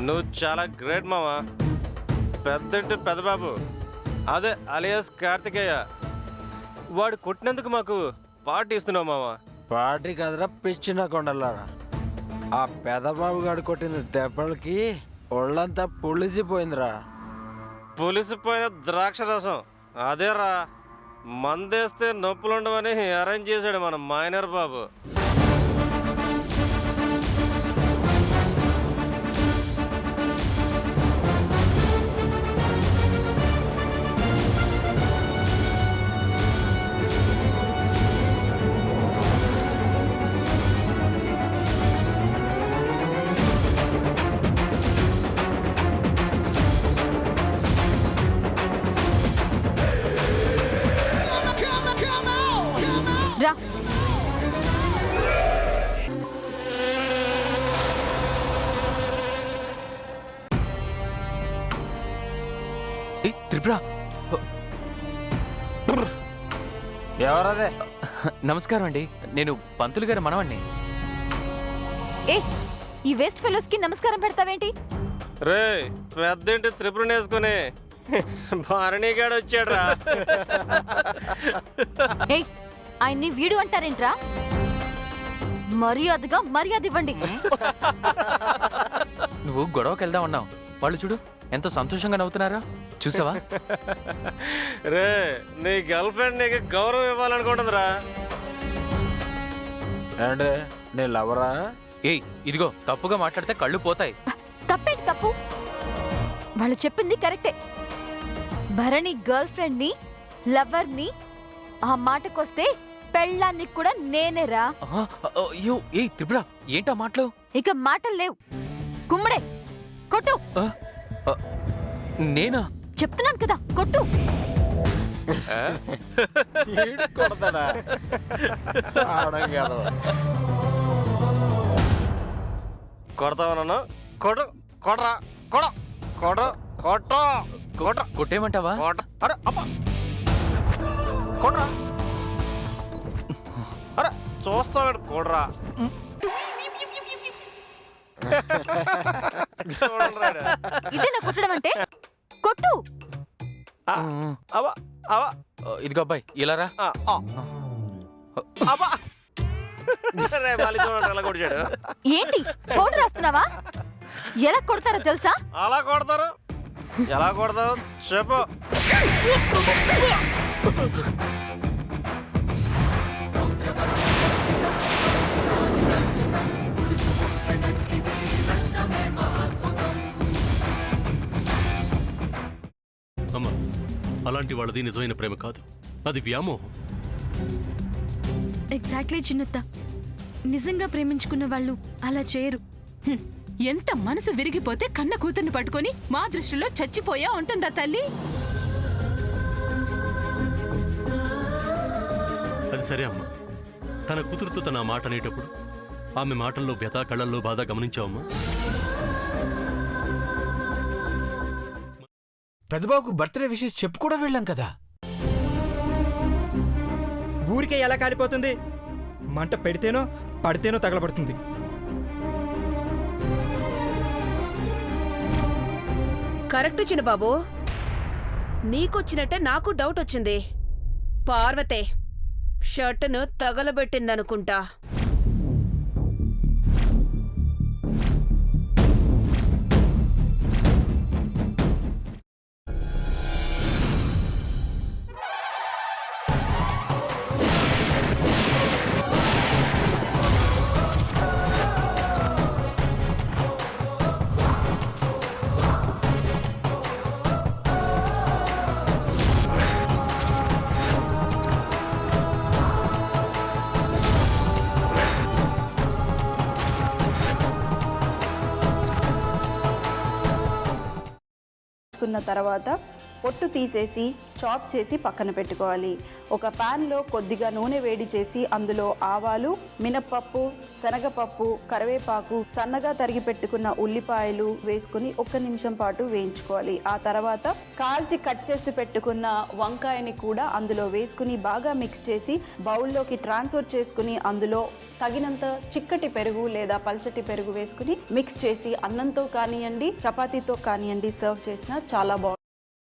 నువ్వు చాలా గ్రేట్ మావా. పెద్దంటే పెద్దబాబు, అదే అలియాస్ కార్తికేయ. వాడు కొట్టినందుకు మాకు పార్టీ ఇస్తున్నావు మావా. పార్టీ కదరా పిచ్చిన కొండలారా. ఆ పెదబాబు గారు కొట్టిన దెబ్బలకి ఒళ్ళంతా పులిసిపోయిందిరా. పులిసిపోయిన ద్రాక్ష రసం అదేరా. మందేస్తే నొప్పులుండవని అరేంజ్ చేశాడు మన మైనర్ బాబు. రా. త్రిపుర, ఎవరదే? నమస్కారం అండి. నేను పంతులు గారి మనవణ్ణి. ఏ ఈ వేస్ట్ ఫెలోస్ కి నమస్కారం పెడతావేంటి? రే పెద్దంటి త్రిపురని వేసుకుని భరణిగాడు వచ్చాడు రా. ఏయ్ ఆయన్ని వీడు అంటారేంట్రా? మర్యాద ఇవ్వండి. నువ్వు గొడవకి వెళ్దాం అన్నావు. వాళ్ళు చూడు ఎంతో సంతోషంగా నవ్వుతున్నారా, చూసావా? రే నీ గర్ల్ ఫ్రెండ్ నీకు గౌరవం ఇవ్వాలనుకుంటుందిరా. అంటే నీ లవరా? ఏయ్ ఇదిగో, తప్పుగా మాట్లాడితే కళ్ళు పోతాయి. తప్పేంటి తప్పు? వాళ్ళు చెప్పింది కరెక్టే. భరణి గర్ల్ ఫ్రెండ్ ని, లవర్ ని, ఆ మాటకొస్తే పెళ్ళాన్ని కూడా నేనేరా. అయ్యో ఏయ్ త్రిపుర, ఏంటా మాటలు? ఇక మాటలు లేవు. కుమ్మడే కొట్టు. నేనా? చెప్తున్నాను కదా, కొట్టు. కొడతాడా? కొడతావా? కొడు కొడరా కొడ కొడ కొట్ట కొట్ట కొట్టేమంటావా? కొట్ట. అరే అబ్బా కొడరా. అరే చూస్తాడు కొడరా. ఇదేనా కొట్టడం అంటే? కొట్టు. అవా అవా. ఇదిగో అబ్బాయి ఇలా రా. అబ్బా రే మళ్ళీ చూడండి ఎలా కొడిచాడు. ఏంటి పౌడర్ రాస్తున్నావా? ఎలా కొడతారో తెలుసా? అలా కొడతారు. ఎలా కొడతారు చెప్పు. అమ్మా, అలాంటి వాళ్ళది నిజమైన ప్రేమ కాదు, అది వ్యామోహం. ఎగ్జాక్ట్లీ చిన్నత్త. నిజంగా ప్రేమించుకున్న వాళ్ళు అలా చేయరు. ఎంత మనసు విరిగిపోతే కన్న కూతుర్ని పట్టుకొని మా దృష్టిలో చచ్చిపోయా ఉంటుందా తల్లి? అది సరే అమ్మా, తన కూతురుతో తన మాట అనేటప్పుడు ఆమె మాటల్లో వ్యథ, కళ్ళల్లో బాధ గమనించావమ్మా? పెద్దబాబుకు బర్త్డే విషెస్ చెప్పు కూడా వెళ్ళాం కదా. ఊరికే ఎలా కాలిపోతుంది? మంట పెడితేనో పడితేనో తగలబడుతుంది. కరెక్ట్ చిన్నబాబు, నీకొచ్చినట్టే నాకు డౌట్ వచ్చింది. పార్వతే షర్టును తగలబెట్టిందనుకుంటా. తర్వాత పొట్టు తీసేసి చాప్ చేసి పక్కన పెట్టుకోవాలి. ఒక ప్యాన్లో కొద్దిగా నూనె వేడి చేసి అందులో ఆవాలు, మినప్పప్పు, శనగపప్పు, కరివేపాకు, సన్నగా తరిగి పెట్టుకున్న ఉల్లిపాయలు వేసుకుని 1 నిమిషం పాటు వేయించుకోవాలి. ఆ తర్వాత కాల్చి కట్ చేసి పెట్టుకున్న వంకాయని కూడా అందులో వేసుకుని బాగా మిక్స్ చేసి బౌల్లోకి ట్రాన్స్ఫర్ చేసుకుని అందులో తగినంత చిక్కటి పెరుగు లేదా పల్చటి పెరుగు వేసుకుని మిక్స్ చేసి అన్నంతో కానివ్వండి, చపాతీతో కానివ్వండి సర్వ్ చేసినా చాలా బాగుంటుంది.